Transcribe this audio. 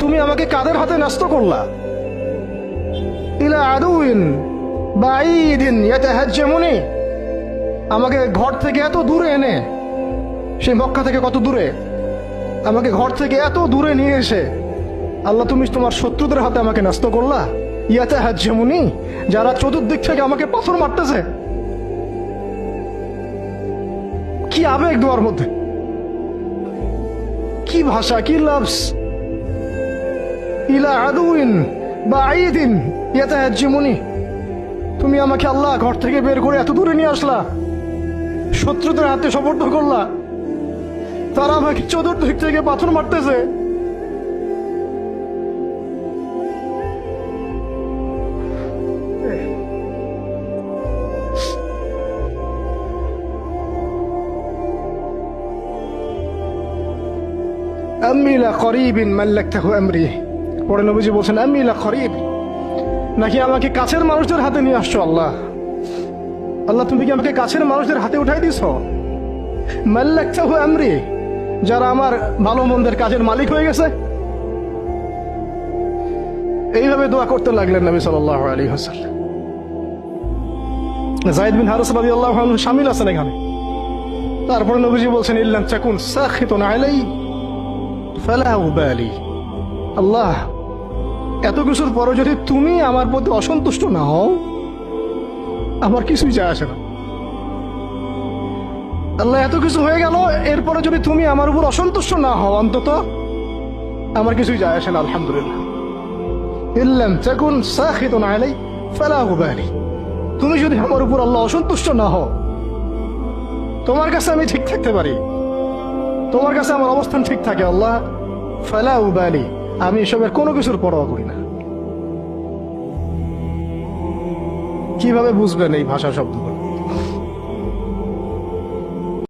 তুমি আমাকে কাদের হাতে ন্যস্ত করলা? ইলা আদুইন বাঈদিন ইয়াতাহাজ্জামুনি, আমাকে ঘর থেকে এত দূরে এনে, সেই মক্কা থেকে কত দূরে, আমাকে ঘর থেকে এত দূরে নিয়ে এসে আল্লাহ তুমি তোমার শত্রুদের হাতে আমাকে ন্যস্ত করলা। ইয়াতাহাজ্জামুনি, যারা চতুর্দিক থেকে আমাকে পাথর মারতেছে। কি আবেগ দোয়ার মধ্যে, কি ভাষা, কি লফজ। ইলা আদুইন বাঈদিন ইয়াতাহাজ্জামুনি, তুমি আমাকে আল্লাহ ঘর থেকে বের করে এত দূরে নিয়ে আসলা, শত্রুদের হাতে সোপর্দ করলা, তারা আমাকে চতুর্দিক থেকে পাথর মারতেছে। আম্মি লা করিবিন মাল্লাকতাহু আমরি, পরে নবীজি বলছেন আম্মি লা করিব, নাকি আমাকে কাছের মানুষদের হাতে নিয়ে আসছো আল্লাহ? আল্লাহ তুমি কি আমাকে কাছের মানুষদের হাতে উঠাই দিছ? মাল্লাকতাহু আমরি, যারা আমার ভালো মন্দের কাজের মালিক হয়ে গেছে। এইভাবে দোয়া করতে লাগলেন নবী সাল্লাল্লাহু আলাইহি ওয়াসাল্লাম। যায়েদ বিন হারিস রাদিয়াল্লাহু আনহু শামিল আছেন এখানে। তারপরে নবীজি বলছেন ইল্লাম তাকুন সাখিতুন আলাই ফালা উবালি, আল্লাহ এত কিছুর পরও যদি তুমি আমার প্রতি অসন্তুষ্ট না হও, আমার কিছুই যায় আসে না। আল্লাহ এত কিছু হয়ে গেল, এরপরে যদি তুমি আমার উপর অসন্তুষ্ট না হও, অন্তত আমার কিছুই যায় আসে না। আলহামদুলিল্লাহ। ইল্লাম তাকুন সাখিতুন আলাই ফালা উবালি, তুমি যদি আমার উপর আল্লাহ অসন্তুষ্ট না হও, তোমার কাছে আমি ঠিক থাকতে পারি, তোমার কাছে আমার অবস্থান ঠিক থাকে আল্লাহ, ফালা উবালি, আমি এসবের কোনো কিছুর পরোয়া করি না। কিভাবে বুঝবেন এই ভাষা শব্দগুলো?